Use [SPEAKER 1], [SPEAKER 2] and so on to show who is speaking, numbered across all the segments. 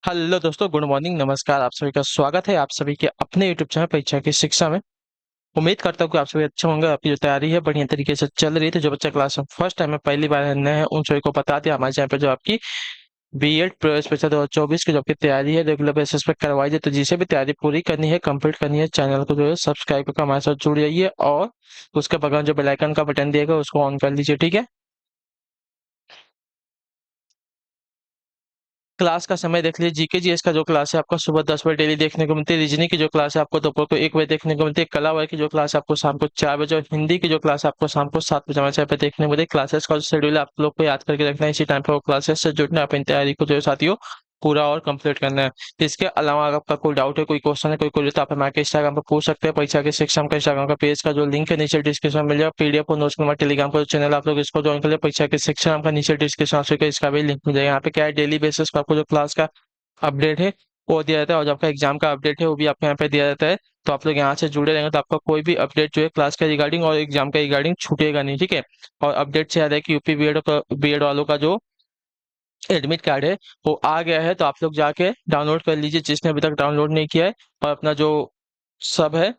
[SPEAKER 1] Hello दोस्तों, good morning, नमस्कार। आप सभी का स्वागत है आप सभी के अपने यूट्यूब चैनल परीक्षा की शिक्षा में। उम्मीद करता हूँ कि आप सभी अच्छे होंगे। आपकी जो तैयारी है बढ़िया तरीके से चल रही थी। जो बच्चा क्लास में फर्स्ट टाइम में पहली बार नए हैं उन सभी को बता दिया हमारे चैनल पर जो आपकी बीएड प्रवेश परीक्षा 2024 की जो आपकी तैयारी है रेगुलर बेसिस पे करवाई जाए। तो जिसे भी तैयारी पूरी करनी है, कंप्लीट करनी है, चैनल को जो है सब्सक्राइब करके हमारे साथ जुड़ जाइए और उसके बगल जो बेल आइकन का बटन दिएगा उसको ऑन कर लीजिए, ठीक है। क्लास का समय देख लीजिए। जीके जीएस का जो क्लास है आपका सुबह 10 बजे डेली देखने को मिलती है। रीजनिंग की जो क्लास है आपको दोपहर को 1 बजे देखने को मिलती है। कला वर्ग की जो क्लास है आपको शाम को 4 बजे और हिंदी की जो क्लास है आपको शाम को 7 बजे हमारे चैनल पे देखने को मिलती है। क्लासेस का जो शेड्यूल है आप लोग को याद करके रखना है, इसी टाइम पे वो क्लासेस से जुड़ना है, अपनी तैयारी को जो है साथियों पूरा और कंप्लीट करना है। इसके अलावा अगर आपका कोई डाउट है, कोई क्वेश्चन है, कोई क्वेरी, तो आप हमारे इंस्टाग्राम पर पूछ सकते हैं। परीक्षा के शिक्षण का इंस्टाग्राम का पेज का जो लिंक है नीचे डिस्क्रिप्शन में मिल जाएगा। पीडीएफ और नोट्स के हमारे टेलीग्राम का जो चैनल आप लोग इसको ज्वाइन कर लिया। परीक्षा के शिक्षण का नीचे डिस्क्रिप्शन में इसका भी लिंक मिल जाएगा। यहाँ पे क्या है, डेली बेसिस पर आपको जो क्लास का अपडेट है वो दिया जाता है और जो आपका एग्जाम का अपडेट है वो भी आपको यहाँ पे दिया जाता है। तो आप लोग यहाँ से जुड़े रहेंगे तो आपका कोई भी अपडेट जो है क्लास के रिगार्डिंग और एग्जाम के रिगार्डिंग छूटेगा नहीं, ठीक है। और अपडेट से याद है कि यूपी बीएड वालों का जो एडमिट कार्ड है वो आ गया है, तो आप लोग जाके डाउनलोड कर लीजिए जिसने अभी तक डाउनलोड नहीं किया है। और अपना जो सब है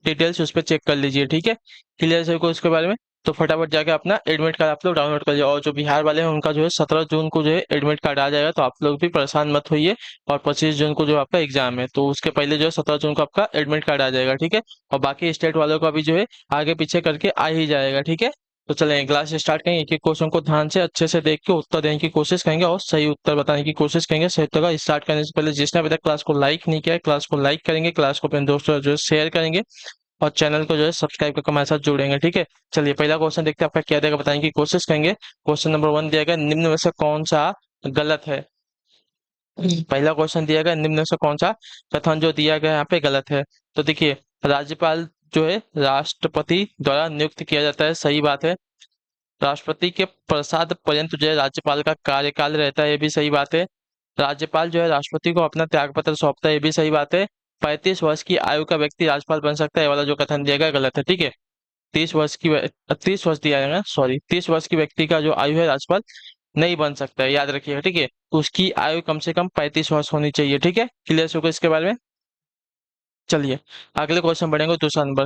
[SPEAKER 1] डिटेल्स उस पर चेक कर लीजिए, ठीक है। क्लियर है को उसके बारे में। तो फटाफट जाके अपना एडमिट कार्ड आप लोग डाउनलोड कर लीजिए। और जो बिहार वाले हैं उनका जो है 17 जून को जो है एडमिट कार्ड आ जाएगा, तो आप लोग भी परेशान मत होइए। और 25 जून को जो आपका एग्जाम है तो उसके पहले जो है 17 जून को आपका एडमिट कार्ड आ जाएगा, ठीक है। और बाकी स्टेट वालों का भी जो है आगे पीछे करके आ ही जाएगा, ठीक है। तो चलें क्लास स्टार्ट करेंगे। एक एक क्वेश्चन को ध्यान से अच्छे से देख के उत्तर देने की कोशिश करेंगे और सही उत्तर बताने की कोशिश करेंगे। सही उत्तर का स्टार्ट करने से पहले जिसने अभी तक क्लास को लाइक नहीं किया है, क्लास को लाइक करेंगे, क्लास को अपने दोस्तों जो है शेयर करेंगे और चैनल को जो है सब्सक्राइब करके हमारे साथ जुड़ेंगे, ठीक है। चलिए पहला क्वेश्चन देखते हैं आपका क्या देगा, बताने की कोशिश करेंगे। क्वेश्चन नंबर 1 दिया गया, निम्न में से कौन सा गलत है। पहला क्वेश्चन दिया गया, निम्न में से कौन सा कथन जो दिया गया यहाँ पे गलत है। तो देखिए, राज्यपाल जो है राष्ट्रपति द्वारा नियुक्त किया जाता है, सही बात है। राष्ट्रपति के प्रसाद पर्यंत जो है राज्यपाल का कार्यकाल रहता है, ये भी सही बात है। राज्यपाल जो है राष्ट्रपति को अपना त्याग पत्र सौंपता है, ये भी सही बात है। 35 वर्ष की आयु का व्यक्ति राज्यपाल बन सकता है, ये वाला जो कथन दिया गया गलत है, ठीक है। 30 वर्ष दिया है ना, सॉरी, 30 वर्ष की व्यक्ति का जो आयु है राज्यपाल नहीं बन सकता है, याद रखिएगा, ठीक है। उसकी आयु कम से कम 35 वर्ष होनी चाहिए, ठीक है। क्लियर होगा इसके बारे में। चलिए अगले क्वेश्चन बढ़ेंगे। दूसरा नंबर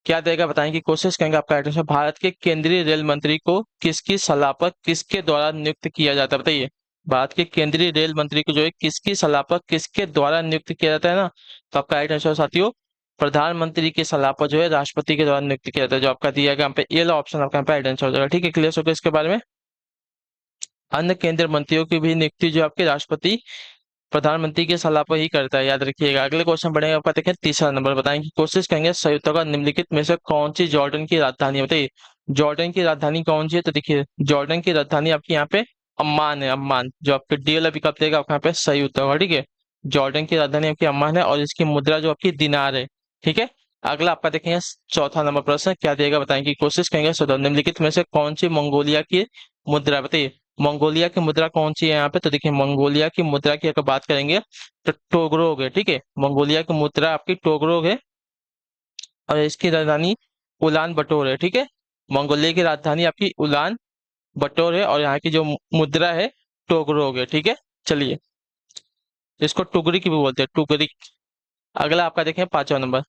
[SPEAKER 1] क्या देगा बताने की कोशिश करेंगे। आपका एड्रेस है, भारत के केंद्रीय रेल मंत्री को किसकी सलाह पर किसके द्वारा नियुक्त किया जाता है, बताइए। भारत के केंद्रीय रेल मंत्री को जो है किसकी सलाह पर किसके द्वारा नियुक्त किया जाता है ना। तो आपका राइट आंसर साथियों, प्रधानमंत्री की सलाह पर जो है राष्ट्रपति के द्वारा नियुक्त किया जाता है। जो आपका दिया गया यहाँ पे ये वाला ऑप्शन आपका यहाँ पे राइट आंसर हो जाएगा, ठीक है। क्लियर हो गया इसके बारे में। अन्य केंद्रीय मंत्रियों की भी नियुक्ति जो आपके राष्ट्रपति प्रधानमंत्री की सलाह पर ही करता है, याद रखिएगा। अगले क्वेश्चन बढ़ेगा आपका, देखें तीसरा नंबर, बताने की कोशिश करेंगे संयुक्त का निम्नलिखित में से कौन सी जॉर्डन की राजधानी है, बताइए। जॉर्डन की राजधानी कौन सी है। तो देखिए, जॉर्डन की राजधानी आपकी यहाँ पे अम्मान है। अम्मान जो आपके डीएल विकल्प देगा आपका यहाँ पे सही उत्तर होगा, ठीक है। जॉर्डन की राजधानी आपकी अम्मान है और इसकी मुद्रा जो आपकी दिनार है, ठीक है। अगला आपका देखेंगे चौथा नंबर प्रश्न क्या देगा बताने की कोशिश करेंगे। निम्नलिखित में से कौन सी मंगोलिया की मुद्रा, बताइए। मंगोलिया की मुद्रा कौन सी है यहाँ पे। तो देखिए, मंगोलिया की मुद्रा की अगर बात करेंगे तो टोगरोग है, ठीक है। मंगोलिया की मुद्रा आपकी टोगरोग है और इसकी राजधानी उलान बटोर है, ठीक है। मंगोलिया की राजधानी आपकी उलान बटोर है और यहाँ की जो मुद्रा है टोगरोग है, ठीक है। चलिए, इसको टुगरी की भी बोलते हैं, टुगरी। अगला आपका देखें पांचवा नंबर,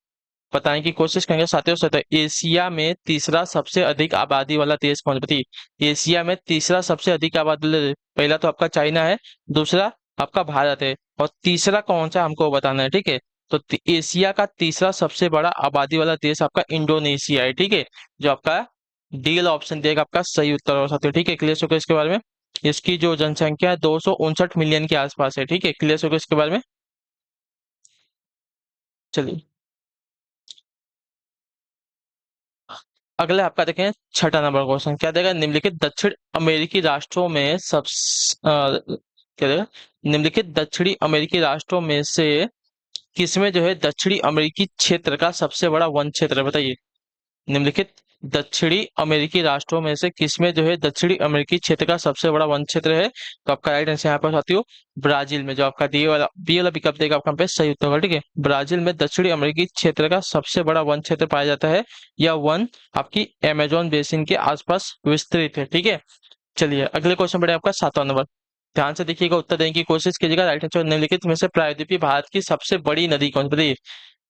[SPEAKER 1] बताने की कोशिश करेंगे साथियों। एशिया में तीसरा सबसे अधिक आबादी वाला देश कौन है, बताइए। एशिया में तीसरा सबसे अधिक आबादी वाला पहला तो आपका चाइना है, दूसरा आपका भारत है और तीसरा कौन सा हमको बताना है, ठीक है। तो एशिया का तीसरा सबसे बड़ा आबादी वाला देश आपका इंडोनेशिया है, ठीक है। जो आपका डील ऑप्शन देगा आपका सही उत्तर हो साथियों, ठीक है। क्लियर हो गया इसके बारे में। इसकी जो जनसंख्या है 259 मिलियन के आसपास है, ठीक है। क्लियर हो गया इसके बारे में। चलिए अगले आपका देखें छठा नंबर क्वेश्चन क्या देगा, निम्नलिखित दक्षिण अमेरिकी राष्ट्रों में क्या देगा, निम्नलिखित दक्षिणी अमेरिकी राष्ट्रों में से किसमें जो है दक्षिणी अमेरिकी क्षेत्र का सबसे बड़ा वन क्षेत्र है, बताइए। निम्नलिखित दक्षिणी अमेरिकी राष्ट्रों में से किसमें जो है दक्षिणी अमेरिकी क्षेत्र का सबसे बड़ा वन क्षेत्र है। तो आपका राइट आंसर यहाँ पर साथियों ब्राजील में, जो आपका बी वाला विकल्प देगा आपका यहाँ पे सही उत्तर होगा, ठीक है। ब्राजील में दक्षिणी अमेरिकी क्षेत्र का सबसे बड़ा वन क्षेत्र पाया जाता है। यह वन आपकी अमेजोन बेसिन के आसपास विस्तृत है, ठीक है। चलिए अगले क्वेश्चन बढ़े आपका सातवां नंबर, ध्यान से देखिएगा, उत्तर देने की कोशिश कीजिएगा। राइट आंसर, निम्नलिखित में से प्रायद्वीपीय भारत की सबसे बड़ी नदी कौन सी, बताइए।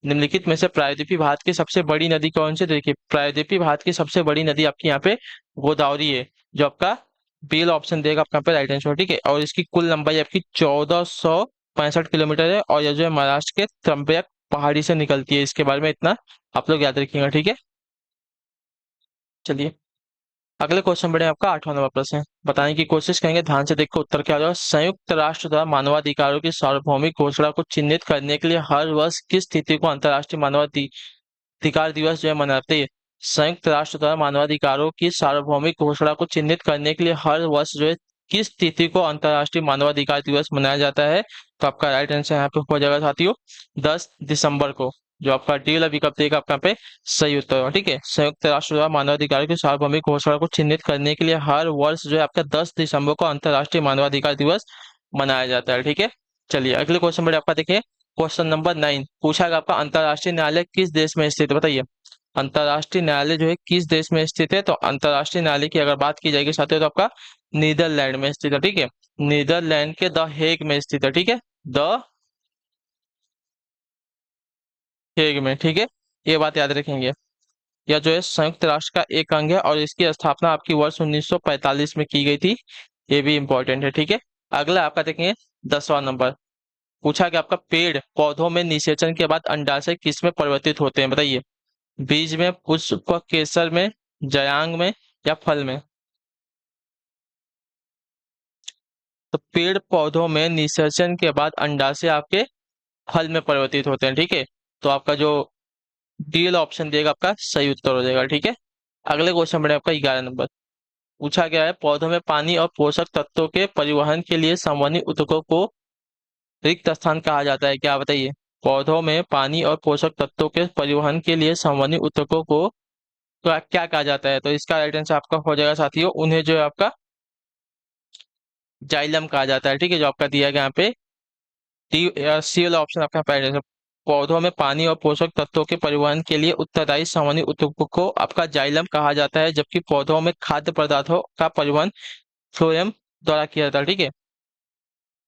[SPEAKER 1] निम्नलिखित में से प्रायद्वीपीय भारत की सबसे बड़ी नदी कौन सी, देखिए प्रायद्वीपीय भारत की सबसे बड़ी नदी आपकी यहाँ पे गोदावरी है, जो आपका बेल ऑप्शन देगा आपका यहाँ पे राइट आंसर, ठीक है। और इसकी कुल लंबाई आपकी 1465 किलोमीटर है, और यह जो है महाराष्ट्र के त्र्यंबक पहाड़ी से निकलती है। इसके बारे में इतना आप लोग याद रखिएगा, ठीक है। चलिए अगले क्वेश्चन बढ़े, आपका 8वां नंबर प्रश्न है। बताने की कोशिश करेंगे, ध्यान से देखो उत्तर क्या होगा। संयुक्त राष्ट्र द्वारा मानवाधिकारों की सार्वभौमिक घोषणा को चिन्हित करने के लिए हर वर्ष किस तिथि को अंतर्राष्ट्रीय मानवाधिकार दिवस जो है मनाते हैं। संयुक्त राष्ट्र द्वारा मानवाधिकारों की सार्वभौमिक घोषणा को चिन्हित करने के लिए हर वर्ष जो है किस तिथि को अंतर्राष्ट्रीय मानवाधिकार दिवस मनाया जाता है। तो आपका राइट आंसर यहाँ पे हो जाएगा साथियों 10 दिसंबर को। जो आपका डी वाला विकल्प देगा आपका यहाँ पे सही उत्तर होगा, ठीक है। संयुक्त राष्ट्र द्वारा मानवाधिकार की सार्वभौमिक घोषणा को चिन्हित करने के लिए हर वर्ष जो है आपका 10 दिसंबर को अंतर्राष्ट्रीय मानवाधिकार दिवस मनाया जाता है, ठीक है। चलिए अगले क्वेश्चन में आपका देखिए, क्वेश्चन नंबर 9 पूछा गया आपका, अंतर्राष्ट्रीय न्यायालय किस देश में स्थित है, बताइए। अंतर्राष्ट्रीय न्यायालय जो है किस देश में स्थित है। तो अंतर्राष्ट्रीय न्यायालय की अगर बात की जाएगी साथियों, तो आपका नीदरलैंड में स्थित है, ठीक है। नीदरलैंड के द हेग में स्थित है, ठीक है। द हेग में, ठीक है। ये बात याद रखेंगे। यह जो है संयुक्त राष्ट्र का एक अंग है, और इसकी स्थापना आपकी वर्ष 1945 में की गई थी। ये भी इंपॉर्टेंट है, ठीक है। अगला आपका देखेंगे 10वां नंबर। पूछा कि आपका पेड़ पौधों में निषेचन के बाद अंडाशय किस में परिवर्तित होते हैं, बताइए। बीज में, पुष्प केसर में, जयांग में, या फल में। तो पेड़ पौधों में निषेचन के बाद अंडाशय आपके फल में परिवर्तित होते हैं, ठीक है। तो आपका जो डी ऑप्शन देगा आपका सही उत्तर हो जाएगा, ठीक है। अगले क्वेश्चन बढ़े आपका 11 नंबर। पूछा गया है, पौधों में पानी और पोषक तत्वों के परिवहन के लिए संवहनी ऊतकों को रिक्त स्थान कहा जाता है, क्या बताइए। पौधों में पानी और पोषक तत्वों के परिवहन के लिए संवहनी ऊतकों को क्या कहा जाता है। तो इसका राइट आंसर आपका हो जाएगा साथियों, उन्हें जो है आपका जाइलम कहा जाता है, ठीक है। जो आपका दिया गया यहाँ पे डी सी वाला ऑप्शन आपका पहले से। पौधों में पानी और पोषक तत्वों के परिवहन के लिए उत्तरदायी संवहनी ऊतकों को आपका जाइलम कहा जाता है, जबकि पौधों में खाद्य पदार्थों का परिवहन फ्लोएम द्वारा किया जाता है, ठीक है।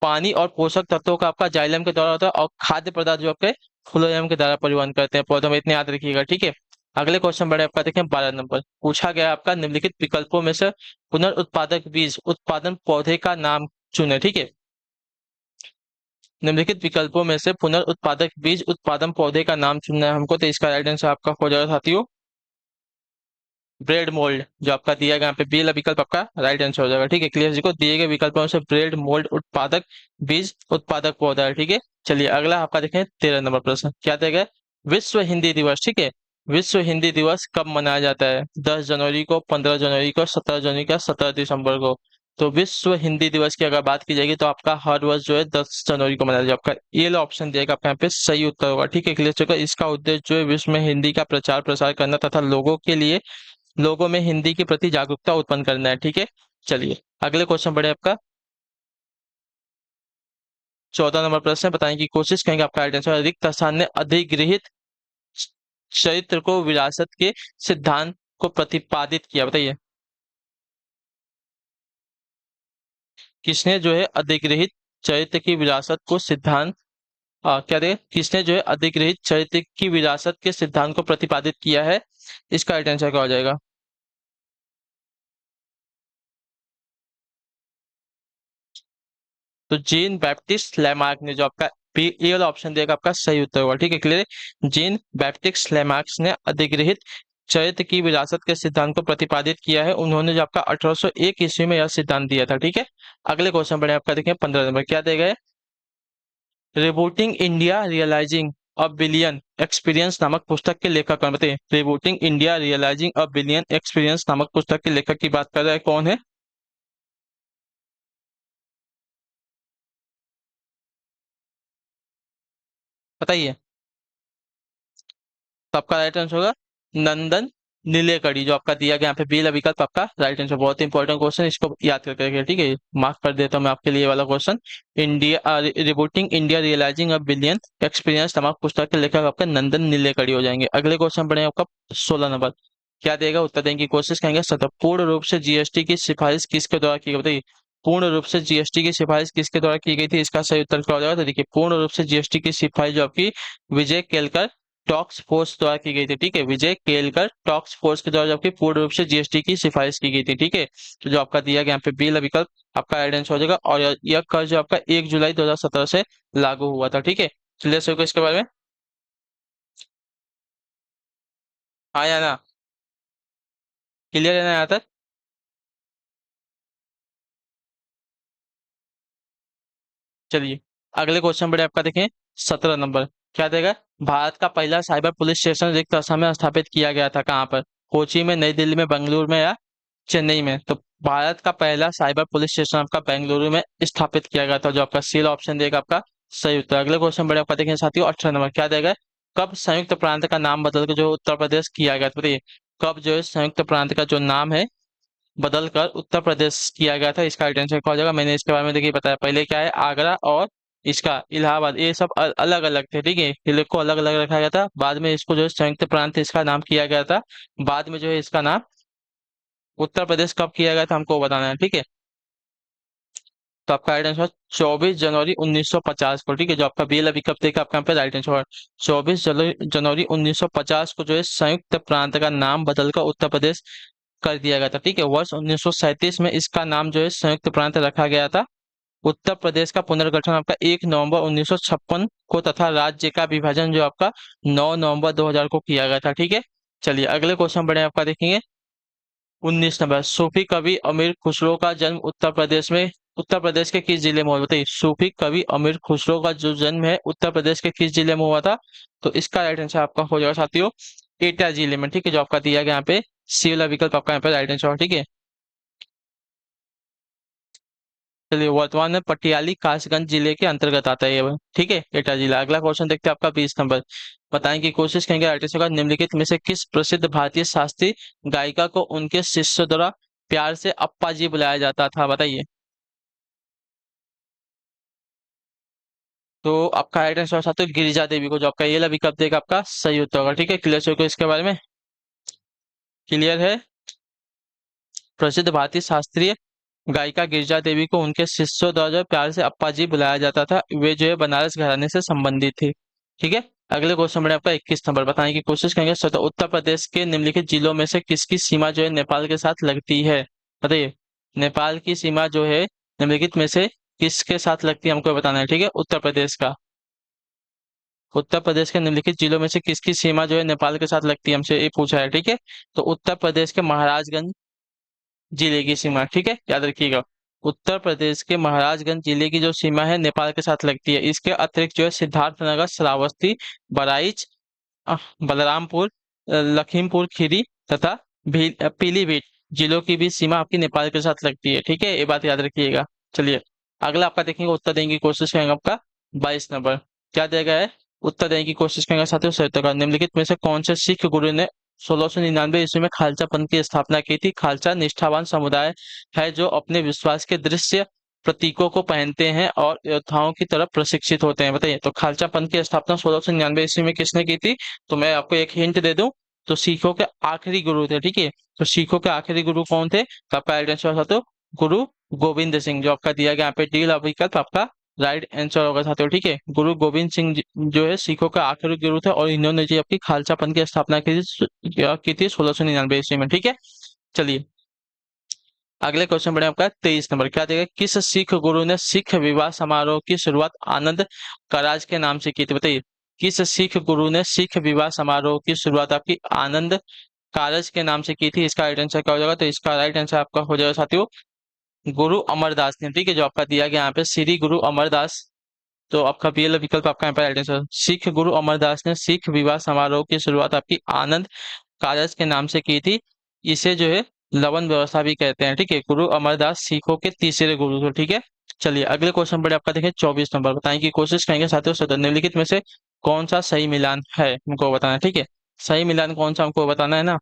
[SPEAKER 1] पानी और पोषक तत्वों का आपका जाइलम के द्वारा होता है, और खाद्य पदार्थ जो आपके फ्लोएम के द्वारा परिवहन करते हैं पौधों में, इतने याद रखिएगा, ठीक है। अगले क्वेश्चन बढ़े आपका देखें 12 नंबर। पूछा गया आपका, निम्नलिखित विकल्पों में से पुनर्उत्पादक बीज उत्पादन पौधे का नाम चुने, ठीक है। निम्नलिखित विकल्पों में से पुनर्उत्पादक बीज उत्पादन पौधे का नाम चुनना है हमको। तो इसका राइट आंसर आपका हो जाएगा साथियों ब्रेड मोल्ड। जो आपका दिया गया यहाँ पे बी वाला विकल्प आपका राइट आंसर हो जाएगा, ठीक है। क्लियर, को दिए गए विकल्पों से ब्रेड मोल्ड उत्पादक बीज उत्पादक पौधा है, ठीक है। चलिए अगला आपका देखें 13 नंबर प्रश्न, क्या दिया गया। विश्व हिंदी दिवस, ठीक है। विश्व हिंदी दिवस कब मनाया जाता है। 10 जनवरी को, 15 जनवरी को, 17 जनवरी का, 17 दिसंबर को। तो विश्व हिंदी दिवस की अगर बात की जाएगी, तो आपका हर वर्ष जो है 10 जनवरी को मनाया जाएगा। आपका ये वाला ऑप्शन दिएगा आपका यहाँ पे सही उत्तर होगा, ठीक है। क्लियर चुका। इसका उद्देश्य जो है विश्व में हिंदी का प्रचार प्रसार करना तथा लोगों में हिंदी के प्रति जागरूकता उत्पन्न करना है, ठीक है। चलिए अगले क्वेश्चन बढ़े आपका 14 नंबर प्रश्न। बताने की कोशिश करेंगे, आपका राइट आंसर। रिक्त स्थान ने अधिगृहित चरित्र को विरासत के सिद्धांत को प्रतिपादित किया, बताइए। किसने जो है अधिगृहित चरित्र की विरासत को सिद्धांत क्या दे किसने जो है अधिगृहित चरित्र की विरासत के सिद्धांत को प्रतिपादित किया है। इसका राइट आंसर क्या हो जाएगा। तो जीन बैप्टिस्ट लैमार्क ने, जो आपका ये वाला ऑप्शन देगा आपका सही उत्तर होगा, ठीक है। क्लियर। जीन बैप्टिस्ट लैमार्क ने अधिगृहित चरित्र की विरासत के सिद्धांत को प्रतिपादित किया है। उन्होंने जो आपका 1801 ईस्वी में यह सिद्धांत दिया था, ठीक है। अगले क्वेश्चन बढ़े आपका देखें 15 नंबर, क्या देगा है? Rebooting India realising a billion experience नामक पुस्तक के लेखक कौन, बताइए। Rebooting India realising a billion experience नामक पुस्तक के लेखक की बात कर रहा है, कौन है बताइए। तो आपका राइट आंसर होगा नंदन नीलेकड़ी। जो आपका दिया गया यहाँ पे बी वाला विकल्प आपका राइट आंसर। बहुत इंपॉर्टेंट क्वेश्चन, इसको याद करके रखिए, ठीक है। मार्क कर देता हूँ मैं आपके लिए ये वाला question. India rebooting India realising a billion experience नामक पुस्तक के लेखक आपका नंदन नीलेकड़ी हो जाएंगे। अगले क्वेश्चन बढ़े आपका 16 नंबर, क्या देगा उत्तर देने की कोशिश करेंगे। सतत पूर्ण रूप से जीएसटी की सिफारिश किसके द्वारा की गई, बताइए। पूर्ण रूप से जीएसटी की सिफारिश किसके द्वारा की गई थी, इसका सही उत्तर क्या हो जाएगा। तो देखिए पूर्ण रूप से जीएसटी की सिफारिश जो आपकी विजय केलकर टॉक्स फोर्स द्वारा की गई थी। ठीक है, विजय केलकर टॉक्स फोर्स के द्वारा जो आपकी पूर्ण रूप से जीएसटी की सिफारिश की गई थी। ठीक है, तो जो आपका दिया गया यहाँ पे बी वाला विकल्प आपका राइट आंसर हो जाएगा। और यह कर जो आपका 1 जुलाई 2017 से लागू हुआ था। ठीक है, क्लियर सर को इसके बारे में। हाँ या ना, क्लियर है ना यहाँ तक। चलिए अगले क्वेश्चन बढ़े आपका देखें 17 नंबर। क्या देगा, भारत का पहला साइबर पुलिस स्टेशन रिक्त असम में स्थापित किया गया था कहाँ पर, कोची में, नई दिल्ली में, बेंगलुरु में या चेन्नई में। तो भारत का पहला साइबर पुलिस स्टेशन आपका बेंगलुरु में स्थापित किया गया था, जो आपका सी ऑप्शन देगा आपका सही उत्तर। अगले क्वेश्चन बढ़े आपका देखें साथियों 18 नंबर। क्या देगा, कब संयुक्त प्रांत का नाम बदल के जो उत्तर प्रदेश किया गया था, बताइए कब जो है संयुक्त प्रांत का जो नाम है बदल कर उत्तर प्रदेश किया गया था, इसका आइडेंटिफाई क्या हो जाएगा। मैंने इसके बारे में देखिए बताया, पहले क्या है आगरा और इसका इलाहाबाद, ये सब अलग अलग थे। ठीक है, जिले को अलग अलग रखा गया था, बाद में इसको जो है संयुक्त प्रांत इसका नाम किया गया था। बाद में जो है इसका नाम उत्तर प्रदेश कब किया गया था हमको वो बताना है। ठीक है, तो आपका राइट आंसर 24 जनवरी 1950 को। ठीक है, जो आपका बी वाला विकल्प देखा आपका यहाँ पे राइट आंसर 24 जनवरी 1950 को जो है संयुक्त प्रांत का नाम बदलकर उत्तर प्रदेश कर दिया गया था। ठीक है, वर्ष 1937 में इसका नाम जो है संयुक्त प्रांत रखा गया था। उत्तर प्रदेश का पुनर्गठन आपका 1 नवंबर 1956 को तथा राज्य का विभाजन जो आपका 9 नवंबर 2000 को किया गया था। ठीक है, चलिए अगले क्वेश्चन बढ़े आपका देखेंगे 19 नंबर। सूफी कवि अमीर खुसरो का जन्म उत्तर प्रदेश के किस जिले में हुआ, बताइए सूफी कवि अमीर खुसरो का जो जन्म है उत्तर प्रदेश के किस जिले में हुआ था। तो इसका राइट आंसर आपका हो जाएगा साथियों एटा जिले में। ठीक है, जो आपका दिया गया यहाँ पे सी वाला विकल्प आपका यहाँ पे राइट आंसर। ठीक है, चलिए वर्तमान में पटियाली कासगंज जिले के अंतर्गत आता है ये। ठीक है, एटा जिला। अगला क्वेश्चन देखते हैं आपका 20 नंबर। बताएं कि कोशिश करेंगे आर्टिस्ट का निम्नलिखित में से किस प्रसिद्ध भारतीय शास्त्रीय गायिका को उनके शिष्य द्वारा प्यार से अप्पा जी बुलाया जाता था, बताइए। तो आपका राइट आंसर साथ गिरिजा देवी को, जो आपका ये वाला विकल्प देगा आपका सही उत्तर होगा। ठीक है, क्लियर को इसके बारे में क्लियर है। प्रसिद्ध भारतीय शास्त्रीय गायिका गिरिजा देवी को उनके शिष्यों द्वारा जो प्यार से अप्पा जी बुलाया जाता था, वे जो है बनारस घराने से संबंधित थे। ठीक है, अगले क्वेश्चन में आपका 21 नंबर। बताने की कोशिश करेंगे उत्तर प्रदेश के निम्नलिखित जिलों में से किसकी सीमा जो है नेपाल के साथ लगती है, बताइए नेपाल की सीमा जो है निम्नलिखित में से किसके साथ लगती है हमको बताना है। ठीक है, उत्तर प्रदेश का, उत्तर प्रदेश के निम्नलिखित जिलों में से किसकी सीमा जो है नेपाल के साथ लगती है, हमसे ये पूछा है। ठीक है, तो उत्तर प्रदेश के महाराजगंज जिले की सीमा। ठीक है, याद रखिएगा उत्तर प्रदेश के महाराजगंज जिले की जो सीमा है नेपाल के साथ लगती है। इसके अतिरिक्त जो है सिद्धार्थनगर, श्रावस्ती, बहराइच, बलरामपुर, लखीमपुर खीरी तथा पीलीभीत जिलों की भी सीमा आपकी नेपाल के साथ लगती है। ठीक है, ये बात याद रखिएगा। चलिए अगला आपका देखेंगे, उत्तर देने की कोशिश करेंगे आपका 22 नंबर। क्या दिया गया है, उत्तर देने की कोशिश करेंगे साथियों सही उत्तर का। निम्नलिखित में से कौन से सिख गुरु ने 1699 ईस्वी में खालसा पंथ की स्थापना की थी। खालसा निष्ठावान समुदाय है जो अपने विश्वास के दृश्य प्रतीकों को पहनते हैं और योद्धाओं की तरफ प्रशिक्षित होते हैं, बताइए। तो खालसा पंथ की स्थापना 1699 ईस्वी में किसने की थी। तो मैं आपको एक हिंट दे दूं, तो सिखों के आखिरी गुरु थे। ठीक है, तो सिखों के आखिरी गुरु कौन थे, तो आपका राइट आंसर होगा तो गुरु गोविंद सिंह, जो आपका दिया गया यहाँ पे डी विकल्प आपका राइट आंसर होगा साथियों। ठीक है, गुरु गोविंद सिंह जो है सिखों का आखिरी गुरु थे और इन्होंने जी आपकी खालसा पंथ की स्थापना की थी 1699 ईस्वी में। ठीक है, चलिए अगले क्वेश्चन बढ़े आपका 23 नंबर। क्या देगा, किस सिख गुरु ने सिख विवाह समारोह की शुरुआत आनंद कराज के नाम से की थी, बताइए किस सिख गुरु ने सिख विवाह समारोह की शुरुआत आपकी आनंद कारज के नाम से की थी। इसका राइट आंसर क्या हो जाएगा, तो इसका राइट आंसर आपका हो जाएगा साथियों गुरु अमरदास ने। ठीक है, जो आपका दिया गया यहाँ पे श्री गुरु अमरदास, तो आपका पीएल विकल्प आपका यहाँ पे राइट आंसर। सिख गुरु अमरदास ने सिख विवाह समारोह की शुरुआत आपकी आनंद कारज के नाम से की थी। इसे जो है लवन व्यवस्था भी कहते हैं। ठीक है, गुरु अमरदास सिखों के तीसरे गुरु थे। ठीक है, चलिए अगले क्वेश्चन पर आपका देखें 24 नंबर। बताएं की कोशिश करेंगे साथियों निम्नलिखित में से कौन सा सही मिलान है हमको बताना है। ठीक है, सही मिलान कौन सा हमको बताना है ना।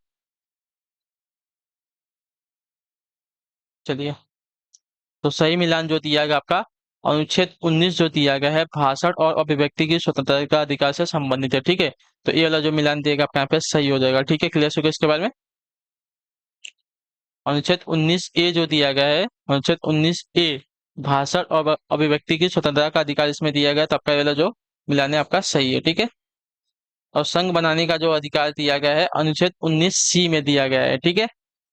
[SPEAKER 1] चलिए, तो सही मिलान जो दिया गया आपका अनुच्छेद 19 जो दिया गया है भाषण और अभिव्यक्ति की स्वतंत्रता का अधिकार से संबंधित है। ठीक है, तो ये वाला जो मिलान देगा आपका यहाँ पे सही हो जाएगा। ठीक है, क्लियर हो गया इसके बारे में। अनुच्छेद 19A जो दिया गया है, अनुच्छेद 19A भाषण और अभिव्यक्ति की स्वतंत्रता का अधिकार इसमें दिया गया है, तो आपका ये वाला जो मिलान है आपका सही है, ठीक है। और संघ बनाने का जो अधिकार दिया गया है अनुच्छेद 19C में दिया गया है, ठीक है।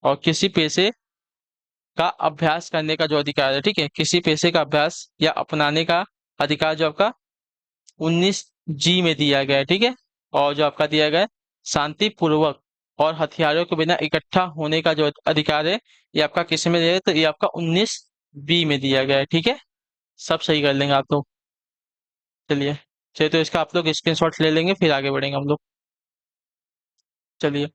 [SPEAKER 1] और किसी पेशे का अभ्यास करने का जो अधिकार है, ठीक है, किसी पेशे का अभ्यास या अपनाने का अधिकार जो आपका 19G में दिया गया है, ठीक है। और जो आपका दिया गया है शांतिपूर्वक और हथियारों के बिना इकट्ठा होने का जो अधिकार है, ये आपका किस में दिया है, तो ये आपका 19B में दिया गया है, ठीक है। सब सही कर लेंगे आप लोग। चलिए, चलिए तो इसका आप लोग स्क्रीनशॉट ले लेंगे, फिर आगे बढ़ेंगे हम लोग। चलिए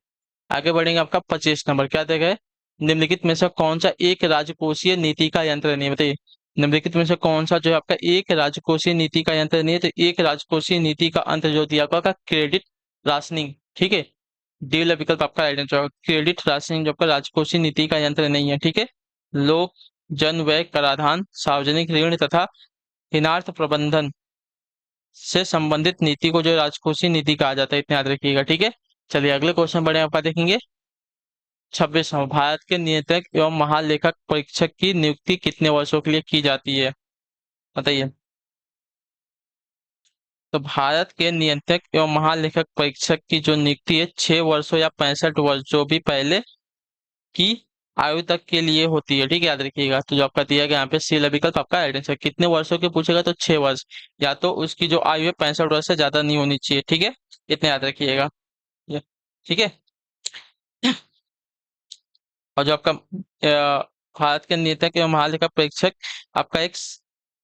[SPEAKER 1] आगे बढ़ेंगे। आपका 25 नंबर क्या देगा है, निम्नलिखित में से कौन सा एक राजकोषीय नीति का यंत्र नहीं है, बताइए। निम्नलिखित में से कौन सा जो है आपका एक राजकोषीय नीति का यंत्र नहीं है, तो एक राजकोषीय नीति का अंत जो दिया आपका क्रेडिट राशनिंग, ठीक है। डी वाला विकल्प आपका राइट आंसर होगा। क्रेडिट राशनिंग जो आपका राजकोषीय नीति का यंत्र नहीं है, ठीक है। लोक जन व्यय कराधान सार्वजनिक ऋण तथा ऋणार्थ प्रबंधन से संबंधित नीति को जो राजकोषीय नीति कहा जाता है, इतना याद रखिएगा, ठीक है। चलिए अगले क्वेश्चन बढ़े, आपका देखेंगे 26वां। भारत के नियंत्रक एवं महालेखक परीक्षक की नियुक्ति कितने वर्षों के लिए की जाती है, बताइए। तो भारत के नियंत्रक एवं महालेखक परीक्षक की जो नियुक्ति है 6 वर्षों या 65 वर्ष जो भी पहले की आयु तक के लिए होती है, ठीक है, याद रखिएगा। तो जो आपका दिया गया यहाँ पे सी विकल्प आपका राइट आंसर। कितने वर्षों के पूछेगा तो 6 वर्ष, या तो उसकी जो आयु है 65 वर्ष से ज्यादा नहीं होनी चाहिए, ठीक है। इतना याद रखिएगा, ठीक है। और जो आपका भारत के नियंत्रक एवं महालेखा परीक्षक आपका एक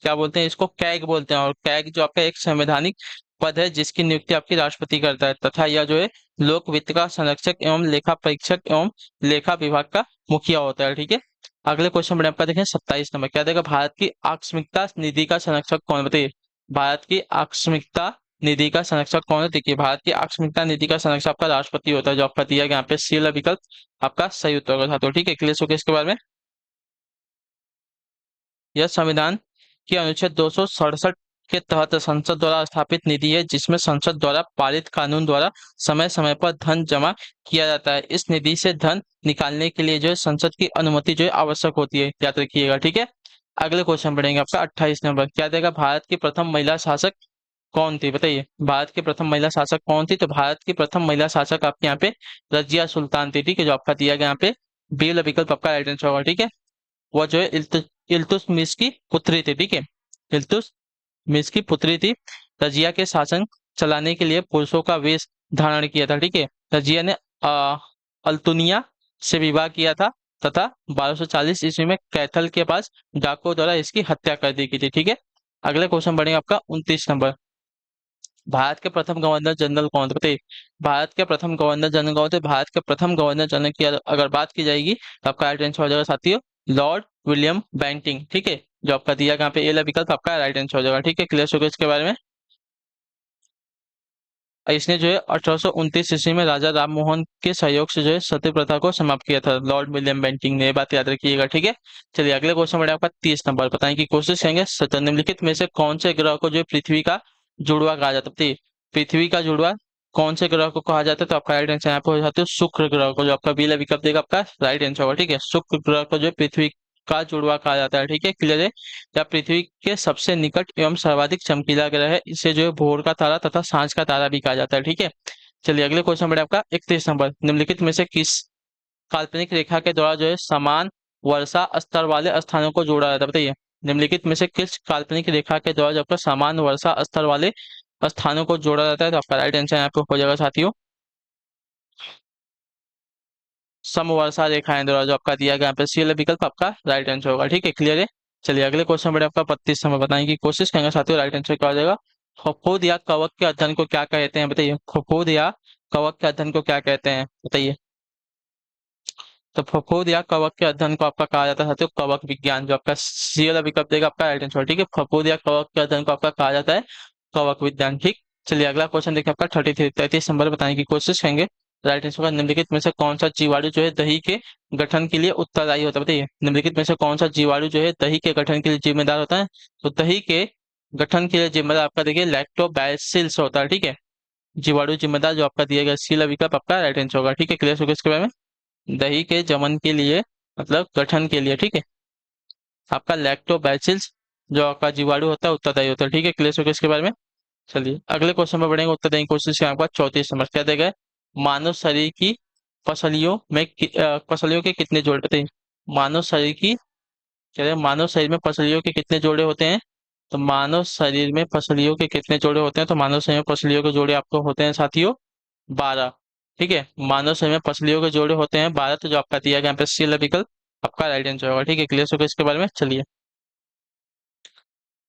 [SPEAKER 1] क्या बोलते हैं इसको, कैग बोलते हैं। और कैग जो आपका एक संवैधानिक पद है जिसकी नियुक्ति आपकी राष्ट्रपति करता है, तथा यह जो है लोक वित्त का संरक्षक एवं लेखा परीक्षक एवं लेखा विभाग का मुखिया होता है, ठीक है। अगले क्वेश्चन में आपका देखें 27 नंबर क्या देगा, भारत की आकस्मिकता निधि का संरक्षक कौन, बताइए। भारत की आकस्मिकता निधि का संरक्षक कौन है, देखिए भारत की आकस्मिकता निधि का संरक्षक आपका राष्ट्रपति होता है, जो आपका दिया गया यहाँ पे सी वाला विकल्प आपका सही उत्तर होगा साथियों, ठीक है। क्लियर हो गया इसके बारे में। यह संविधान के अनुच्छेद 267 के तहत संसद द्वारा स्थापित निधि है, जिसमें संसद द्वारा पारित कानून द्वारा समय समय पर धन जमा किया जाता है। इस निधि से धन निकालने के लिए जो है संसद की अनुमति जो है आवश्यक होती है, याद रखिएगा, ठीक है। अगले क्वेश्चन बढ़ेंगे आपका 28 नंबर क्या देगा, भारत की प्रथम महिला शासक कौन थी, बताइए। भारत की प्रथम महिला शासक कौन थी, तो भारत की प्रथम महिला शासक आपके यहाँ पे रजिया सुल्तान थी, ठीक है। जो आपका दिया गया यहाँ पे बी वाला विकल्प आपका राइट आंसर होगा, ठीक है। वह जो है इल्तुतमिश की पुत्री थी, ठीक है। इल्तुतमिश की पुत्री थी। रजिया के शासन चलाने के लिए पुरुषों का वेश धारण किया था, ठीक है। रजिया ने अल्तुनिया से विवाह किया था तथा 1240 ईस्वी में कैथल के पास डाकुओं द्वारा इसकी हत्या कर दी गई थी, ठीक है। अगले क्वेश्चन बढ़ेगा आपका 29 नंबर। भारत के प्रथम गवर्नर जनरल कौन थे, बताइए। भारत के प्रथम गवर्नर जनरल कौन थे, भारत के प्रथम गवर्नर जनरल की अगर बात की जाएगी तो आपका राइट आंसर हो जाएगा साथियों लॉर्ड विलियम बेंटिंग, ठीक है। जो आपका दिया यहाँ पे ए वाला विकल्प आपका राइट आंसर हो जाएगा, ठीक है। क्लियर हो गया इसके बारे में। इसने जो है 1829 ईस्वी में राजा राम मोहन के सहयोग से जो है सती प्रथा को समाप्त किया था, लॉर्ड विलियम बेंटिंग ने, ये बात याद रखिएगा, ठीक है। चलिए अगले क्वेश्चन बढ़े आपका 30 नंबर, बताने की कोशिश करेंगे निम्नलिखित में से कौन से ग्रह को जो है पृथ्वी का जुड़वा कहा जाता है, बताइए। पृथ्वी का जुड़वा कौन से ग्रह को कहा जाता है, तो आपका राइट आंसर यहाँ पे हो जाता है शुक्र ग्रह को, जो आपका बी वाला विकल्प देगा आपका राइट आंसर होगा, ठीक है। शुक्र ग्रह को जो है पृथ्वी का जुड़वा कहा जाता है, ठीक है। क्लियर है। या पृथ्वी के सबसे निकट एवं सर्वाधिक चमकीला ग्रह है, इसे जो है भोर का तारा तथा सांझ का तारा भी कहा जाता है, ठीक है। चलिए अगले क्वेश्चन बढ़े आपका 31 नंबर, निम्नलिखित में से किस काल्पनिक रेखा के द्वारा जो है समान वर्षा स्तर वाले स्थानों को जोड़ा जाता है, बताइए। निम्नलिखित में से किस काल्पनिक रेखा के द्वारा जब समान वर्षा स्तर वाले स्थानों को जोड़ा जाता है, तो आपका राइट आंसर यहाँ पे हो जाएगा साथियों समवर्षा रेखाएं द्वारा, जो आपका दिया गया यहाँ पे सी वाला विकल्प आपका राइट आंसर होगा, ठीक है। क्लियर है। चलिए अगले क्वेश्चन बढ़े आपका 32 नंबर, बताने की कोशिश करेंगे साथियों राइट आंसर क्या हो जाएगा। फफूंद या कवक के अध्ययन को क्या कहते हैं, बताइए। फफूंद या कवक के अध्ययन को क्या कहते हैं, बताइए। तो फफूंद या कवक के अध्ययन को आपका कहा जाता है साथियों कवक विज्ञान, जो आपका सी वाला विकल्प देगा आपका राइट आंसर, ठीक है। फफूंद या कवक के अध्ययन को आपका कहा जाता है कवक विज्ञान, ठीक। चलिए अगला क्वेश्चन देखिए आपका 33 नंबर, बताने की कोशिश करेंगे राइट आंसर का। निम्नलिखित में से कौन सा जीवाणु जो है दही के गठन के लिए उत्तरदायी होता है, बताइए। निम्नलिखित में से कौन सा जीवाणु जो है दही के गठन के लिए जिम्मेदार होता है, तो दही के गठन के लिए जिम्मेदार आपका देखिए लैक्टोबैसिलस होता है, ठीक है। जीवाणु जिम्मेदार जो आपका दिया गया सी वाला विकल्प आपका राइट आंसर होगा, ठीक है। क्लियर हो गया इसके बारे में। दही के जमन के लिए मतलब गठन के लिए, ठीक है। आपका लैक्टोबैसिल्स जो आपका जीवाणु होता है उत्तरदायी होता है, ठीक है। क्लियर हो गया इसके बारे में। चलिए अगले क्वेश्चन में बढ़ेंगे, उत्तर देने की कोशिश करें। आपका 34 नंबर क्या देगा? मानव शरीर की पसलियों में पसलियों के कितने जोड़े होते हैं? मानव शरीर की, कह रहे हैं मानव शरीर में पसलियों के कितने जोड़े होते हैं? तो मानव शरीर में पसलियों के कितने जोड़े होते हैं? तो मानव शरीर में पसलियों के जोड़े आपको होते हैं साथियों 12, ठीक है। मानव शरीर में पसलियों के जोड़े होते हैं 12, तो जो आपका दिया गया यहाँ पे सी वाला विकल्प आपका राइट आंसर होगा, ठीक है। क्लियर हो गया इसके बारे में। चलिए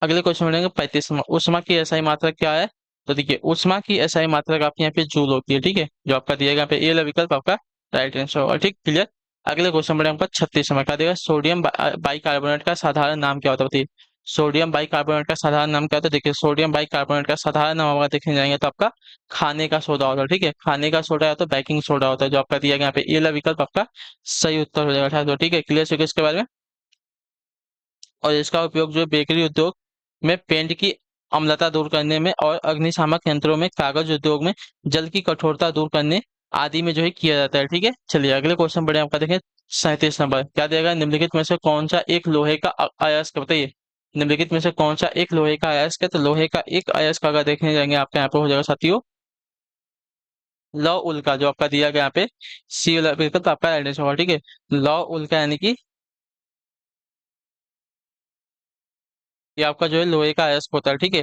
[SPEAKER 1] अगले क्वेश्चन में बढ़ेंगे। 35वां, उष्मा की एसआई मात्रा क्या है? तो देखिए उष्मा की एसआई मात्रा आपकी यहाँ पे जूल होती है, ठीक है। जो आपका दिया गया यहाँ पे ए वाला विकल्प आपका राइट आंसर होगा, ठीक। क्लियर। अगले क्वेश्चन बढ़ेंगे आपका 36वां, क्या देगा? सोडियम बाइकार्बोनेट का साधारण नाम क्या होता है? बताइए सोडियम बाइकार्बोनेट का साधारण नाम क्या होता है? देखिए सोडियम बाइकार्बोनेट का साधारण नाम होगा, देखने जाएंगे तो आपका खाने का सोडा होता है, ठीक है। खाने का सोडा या तो बेकिंग सोडा होता है, जो आपका दिया गया यहाँ पे ए वाला विकल्प आपका सही उत्तर हो जाएगा, तो ठीक है। क्लियर हो गया इसके बारे में। और इसका उपयोग जो है बेकरी उद्योग में पेंट की अम्लता दूर करने में और अग्निशामक यंत्रों में, कागज उद्योग में जल की कठोरता दूर करने आदि में जो है किया जाता है, ठीक है। चलिए अगले क्वेश्चन बढ़े आपका, देखें 37 नंबर क्या देगा? निम्नलिखित में से कौन सा एक लोहे का अयस्क, बताइए निम्नलिखित में से कौन सा एक लोहे का अयस्क है? तो लोहे का एक अयस्क अगर देखने जाएंगे आपके यहाँ पे हो जाएगा साथियों लौ उल्का, जो आपका दिया गया यहाँ पे सी वाला विकल्प आपका एड्रेस होगा, ठीक है। लौ उल्का यानी कि ये आपका जो है लोहे का अयस्क होता है, ठीक है।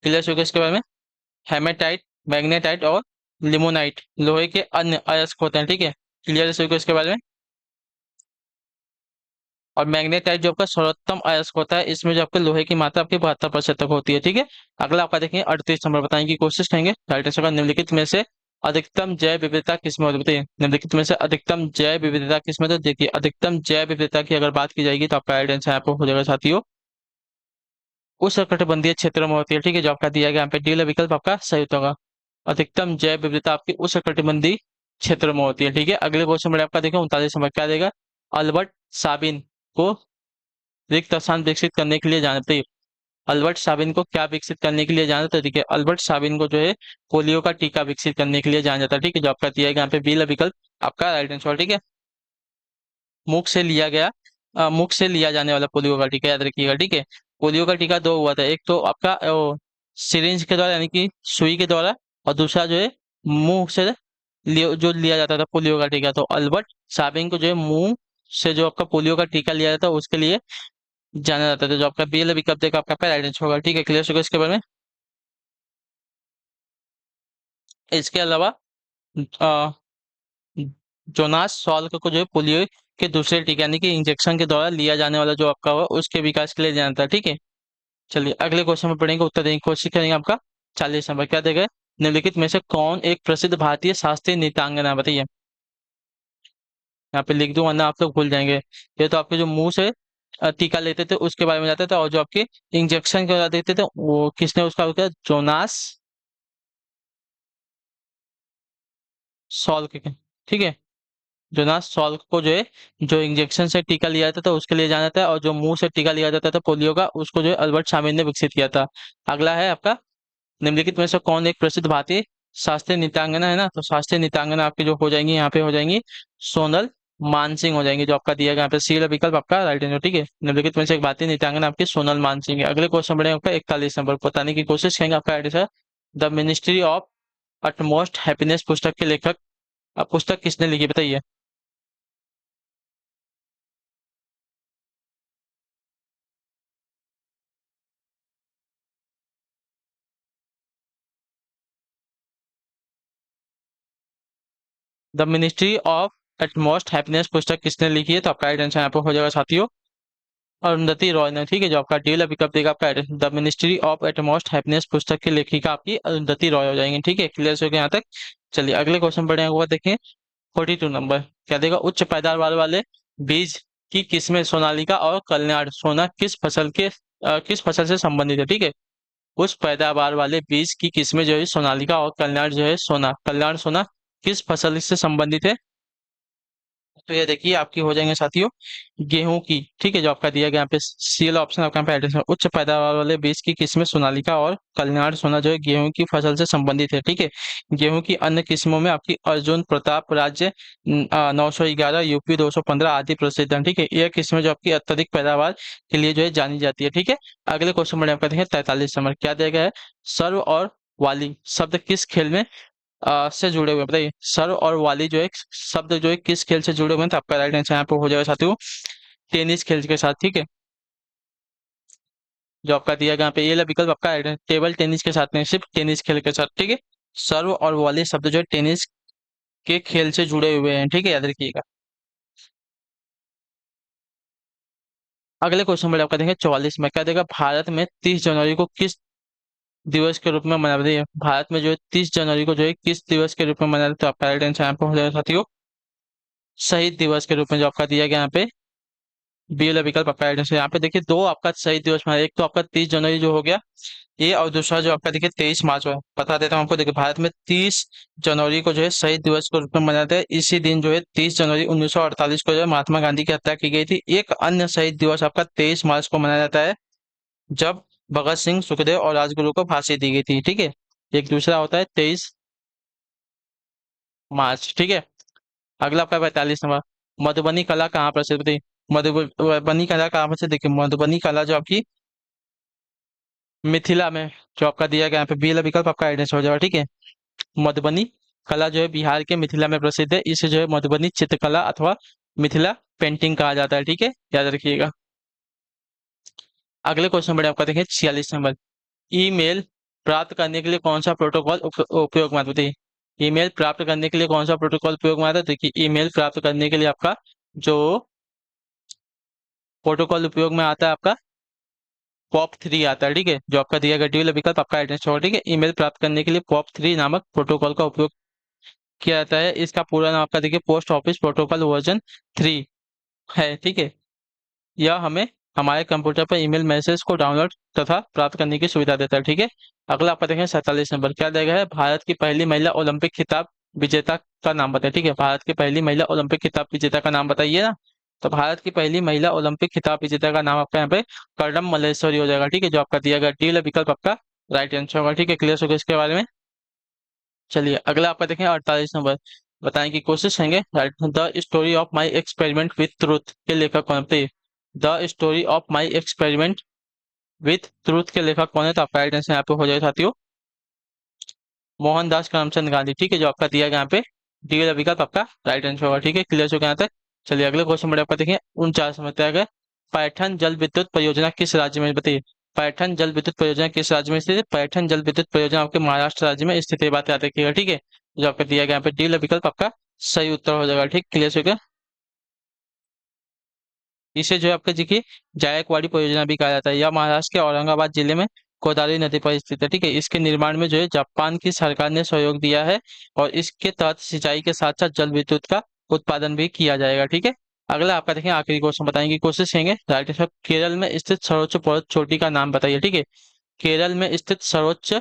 [SPEAKER 1] क्लियर हो गया इसके बारे में। हेमेटाइट, मैग्नेटाइट और लिमोनाइट लोहे के अन्य अयस्क होते हैं, ठीक है। क्लियर है सभी को इसके बारे में। और मैग्नेटाइट जो आपका सर्वोत्तम अयस्क होता है, इसमें जो आपके लोहे की मात्रा आपकी 72% तक होती है, ठीक है। अगला आपका देखेंगे 38 नंबर, बताने की कोशिश करेंगे। राइट आंसर का निम्नलिखित में से अधिकतम जैव विविधता किसमें होती है? बताइए निम्नलिखित में से अधिकतम जैव विविधता किसमें? तो देखिए अधिकतम जैव विविधता की अगर बात की जाएगी तो आपका राइट आंसर यहाँ पे हो जाएगा साथियों उष्णकटिबंधीय क्षेत्रों में होती है, ठीक है। जो आपका दिया गया यहाँ पे डी वाला विकल्प आपका सही उत्तर होगा। अधिकतम जैव विविधता आपकी उष्णकटिबंधीय क्षेत्र में होती है, ठीक है। अगले क्वेश्चन में आपका देखो 39 नंबर क्या देगा? अल्बर्ट साबिन को रिक्त स्थान विकसित करने के लिए जानते हैं। अल्बर्ट साबिन को क्या विकसित करने के लिए जाना जाता है? देखिए अल्बर्ट साबिन को जो है पोलियो का टीका विकसित करने के लिए जाना जाता है, ठीक है। जो आपका दिया गया यहाँ पे बी वाला विकल्प आपका राइट आंसर, ठीक है। मुख से लिया गया मुख से लिया जाने वाला पोलियो का टीका याद रखिएगा, ठीक है। पोलियो का टीका दो हुआ था, एक तो आपका सिरिंज के द्वारा यानी कि सुई के द्वारा, और दूसरा जो है मुंह से जो लिया जाता था पोलियो का टीका। तो अल्बर्ट साबिन को जो है मुंह से जो आपका पोलियो का टीका लिया जाता है उसके लिए जाना जाता था, जो आपका बी वाला विकल्प देगा आपका राइट आंसर होगा, ठीक है। क्लियर होगा इसके बारे में। इसके अलावा अ, जोनास सॉल्क को जो है पोलियो के दूसरे टीके यानी कि इंजेक्शन के द्वारा लिया जाने वाला जो आपका हुआ उसके विकास के लिए जानता है, ठीक है। चलिए अगले क्वेश्चन में पढ़ेंगे, उत्तर देने की कोशिश करेंगे। आपका 40 नंबर क्या देगा? निम्नलिखित में से कौन एक प्रसिद्ध भारतीय शास्त्रीय नृत्यांगना है? बताइए यहाँ पे लिख दूं वरना आप लोग भूल जाएंगे। ये तो आपके जो मुंह से टीका लेते थे उसके बारे में जाता था, और जो आपके इंजेक्शन के द्वारा देते थे वो किसने उसका होता है? जोनास सॉल्क के, ठीक है। जोनास सॉल्क को जो है जो इंजेक्शन से टीका लिया जाता था उसके लिए जाना था, और जो मुंह से टीका लिया जाता था पोलियो का उसको जो है अल्बर्ट शामिल ने विकसित किया था। अगला है आपका निम्नलिखित में से कौन एक प्रसिद्ध भारतीय शास्त्रीय नृत्यांगना है ना? तो शास्त्रीय नृत्यांगना आपकी जो हो जाएंगी यहाँ पे हो जाएंगी सोनल मानसिंह हो जाएंगी, जो आपका दिया गया यहाँ पे सी वाला विकल्प आपका राइट आंसर, ठीक है। निम्नलिखित में से एक भारतीय नृत्यांगना आपकी सोनल मानसिंह है। अगले क्वेश्चन बढ़े आपका 41 नंबर, बताने की कोशिश करेंगे आपका answer. The ministry of utmost happiness पुस्तक के लेखक पुस्तक किसने लिखी? बताइए the ministry of utmost happiness पुस्तक किसने लिखी है? तो आपका राइट आंसर यहाँ पे हो जाएगा साथियों अरुंधति रॉय ने, ठीक है। जो आपका डी विकल्प देगा आपका the ministry of utmost happiness पुस्तक की लेखिका आपकी अरुंधति रॉय हो जाएंगी, ठीक है। क्लियर हो गया यहाँ तक। चलिए अगले क्वेश्चन पढ़े हुआ देखें 42 नंबर क्या देगा? उच्च पैदावार वाले बीज की किस्में सोनालिका और कल्याण सोना किस फसल से संबंधित है? ठीक है। उच्च पैदावार वाले बीज की किस्में जो है सोनालिका और कल्याण जो है सोना, कल्याण सोना किस फसल से संबंधित है? तो ये देखिए आपकी हो जाएंगे साथियों गेहूं की, ठीक है, जो आपका दिया गया यहाँ पे सी वाला ऑप्शन आपका यहाँ पे एडिशन, उच्च पैदावार वाले बीज की किस्में सोनालिका और कल्याण सोना जो है गेहूं की फसल से संबंधित है, ठीक है। गेहूं की अन्य किस्मों में आपकी अर्जुन प्रताप राज्य 911 यूपी 215 आदि प्रसिद्ध है, ठीक है। यह किस्में जो आपकी अत्यधिक पैदावार के लिए जो है जानी जाती है, ठीक है। अगले क्वेश्चन में आपका देखें 43 नंबर, क्या दिया गया है, सर्व और वाली शब्द किस खेल में से जुड़े हुए हैं? बताइए, सर्व और वाली जो है शब्द जो है किस खेल से जुड़े हुए हैं? तो आपका राइट आंसर यहाँ पे हो जाएगा साथियों टेनिस खेल के साथ, ठीक है। जो आपका दिया गया यहाँ पे ये वाला विकल्प आपका right है, टेबल टेनिस के साथ नहीं, सिर्फ टेनिस खेल के साथ, ठीक है। सर्व और वॉली शब्द जो है टेनिस के खेल से जुड़े हुए हैं, ठीक है, याद रखिएगा। अगले क्वेश्चन में आपका देखेंगे 44 में, क्या देगा, भारत में 30 जनवरी को किस दिवस के रूप में मनाया जाता है? भारत में जो है 30 जनवरी को जो है किस दिवस के रूप में मनाया जाता है? तो आपका राइट आंसर यहाँ पे हो जाएगा साथियों शहीद दिवस के रूप में, जो आपका दिया गया यहाँ पे बी वाला विकल्प आपका राइट आंसर। यहाँ पे देखिए दो आपका शहीद दिवस मनाया, एक तो आपका 30 जनवरी जो हो गया ये, और दूसरा जो आपका देखिए 23 मार्च है। बता देता हूँ आपको, देखिए भारत में 30 जनवरी को जो है शहीद दिवस के रूप में मनाते हैं। इसी दिन जो है 30 जनवरी 1948 को जो है महात्मा गांधी की हत्या की गई थी। एक अन्य शहीद दिवस आपका 23 मार्च को मनाया जाता है, जब भगत सिंह सुखदेव और राजगुरु को फांसी दी गई थी, ठीक है। एक दूसरा होता है 23 मार्च, ठीक है। अगला आपका 45 नंबर, मधुबनी कला कहाँ प्रसिद्ध थी? मधुबनी कला कहाँ प्रसिद्ध, देखिए मधुबनी कला जो आपकी मिथिला में, जो आपका दिया गया यहाँ पे बी वाला विकल्प आपका आइडेंस हो जाएगा, ठीक है। मधुबनी कला जो है बिहार के मिथिला में प्रसिद्ध है, इसे जो है मधुबनी चित्रकला अथवा मिथिला पेंटिंग कहा जाता है, ठीक है, याद रखिएगा। अगले क्वेश्चन बढ़े आपका देखें 46 नंबर, ईमेल प्राप्त करने के लिए कौन सा प्रोटोकॉल उपयोग में आता है? ईमेल प्राप्त करने के लिए कौन सा प्रोटोकॉल उपयोग में आता है? देखिए ईमेल प्राप्त करने के लिए आपका जो प्रोटोकॉल उपयोग में आता है आपका पॉप 3 आता है, ठीक है। जो आपका दिया गया डी वाला विकल्प आपका आइडेंस होगा, ठीक है। ईमेल प्राप्त करने के लिए पॉप 3 नामक प्रोटोकॉल का उपयोग किया जाता है। इसका पूरा नाम आपका देखिए पोस्ट ऑफिस प्रोटोकॉल वर्जन 3 है, ठीक है। यह हमें हमारे कंप्यूटर पर ईमेल मैसेज को डाउनलोड तथा प्राप्त करने की सुविधा देता है, ठीक है। अगला आपका देखें 47 नंबर, क्या दिया गया है, भारत की पहली महिला ओलंपिक खिताब विजेता का नाम बताइए, ठीक है। भारत की पहली महिला ओलंपिक खिताब विजेता का नाम बताइए ना। तो भारत की पहली महिला ओलंपिक खिताब विजेता का नाम आपका यहाँ पे कर्णम मल्लेश्वरी हो जाएगा, ठीक है। जो आपका दिया गया डी वाला विकल्प आपका राइट आंसर होगा, ठीक है। क्लियर हो गया इसके बारे में। चलिए अगला आपका देखें 48 नंबर, बताएं कि कोशिश करेंगे the story of my experiment with truth के लेखक कौन है? The story of my experiment with truth के लेखक कौन है? तो आपका राइट आंसर यहाँ पे हो जाएगा साथियों मोहनदास करमचंद गांधी, ठीक है। जो आपका दिया गया यहाँ पे डी वाला विकल्प आपका राइट आंसर होगा, ठीक है। क्लियर हो गया यहाँ तक। चलिए अगले क्वेश्चन में आपका देखें 49 समझते गए, पैठन जल विद्युत परियोजना किस राज्य में, बताइए पैठन जल विद्युत परियोजना किस राज्य में स्थित है? पैठन जल विद्युत परियोजना आपके महाराष्ट्र राज्य में स्थित है, बात याद रखिएगा, ठीक है। जो आपका दिया गया यहाँ पे डी वाला विकल्प आपका सही उत्तर हो जाएगा, ठीक। क्लियर हो गया। इसे जो है आपका देखिए जायकवाड़ी परियोजना भी कहा जाता है। यह महाराष्ट्र के औरंगाबाद जिले में गोदावरी नदी पर स्थित है, ठीक है। इसके निर्माण में जो है जापान की सरकार ने सहयोग दिया है, और इसके तहत सिंचाई के साथ साथ जल विद्युत का उत्पादन भी किया जाएगा, ठीक है। अगला आपका देखें आखिरी क्वेश्चन बताएंगे, कोशिश करेंगे राइट आंसर, केरल में स्थित सर्वोच्च पर्वत चोटी का नाम बताइए, ठीक है। केरल में स्थित सर्वोच्च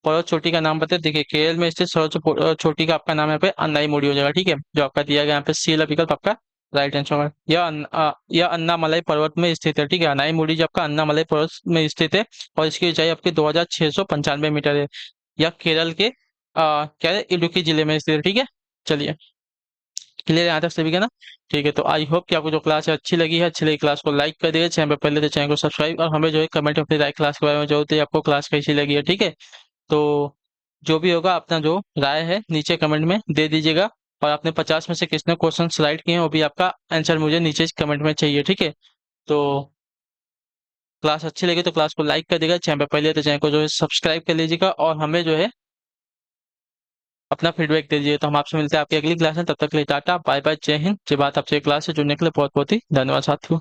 [SPEAKER 1] पर्वत चोटी का नाम बताइए। देखिए केरल में स्थित सर्वोच्च चोटी का आपका नाम यहाँ पे अन्नाईमुड़ी हो जाएगा, ठीक है। जो आपका दिया गया यहाँ पे सी वाला विकल्प आपका राइट आंसर होगा। यह अन्नामलाई पर्वत में स्थित है, ठीक है। अन्नाईमुड़ी जो आपका अन्नामलाई पर्वत में स्थित है, और इसकी ऊंचाई आपकी 2695 मीटर है। यह केरल के क्या है, इडुक्की जिले में स्थित है, ठीक है। चलिए क्लियर यहाँ तक सभी का ना, ठीक है। तो आई होप कि आपको जो क्लास है अच्छी लगी है। अच्छी लगी क्लास को लाइक कर दिए, चैनल पर पहले तो चैनल को सब्सक्राइब, और हमें जो है कमेंट में अपनी राय क्लास के बारे में जो होती है आपको क्लास कैसी लगी है, ठीक है। तो जो भी होगा अपना जो राय है नीचे कमेंट में दे दीजिएगा, और आपने 50 में से किसने क्वेश्चन राइट किए हैं वो भी आपका आंसर मुझे नीचे कमेंट में चाहिए, ठीक है। तो क्लास अच्छी लगी तो क्लास को लाइक कर देगा, चैनल पर पहले तो चैनल को जो है सब्सक्राइब कर लीजिएगा, और हमें जो है अपना फीडबैक दे दीजिए। तो हम आपसे मिलते हैं आपकी अगली क्लास में, तब तक के लिए टाटा बाय बाय, जय हिंद, जय भारत। आपसे क्लास से जुड़ने के लिए बहुत बहुत ही धन्यवाद साथियों।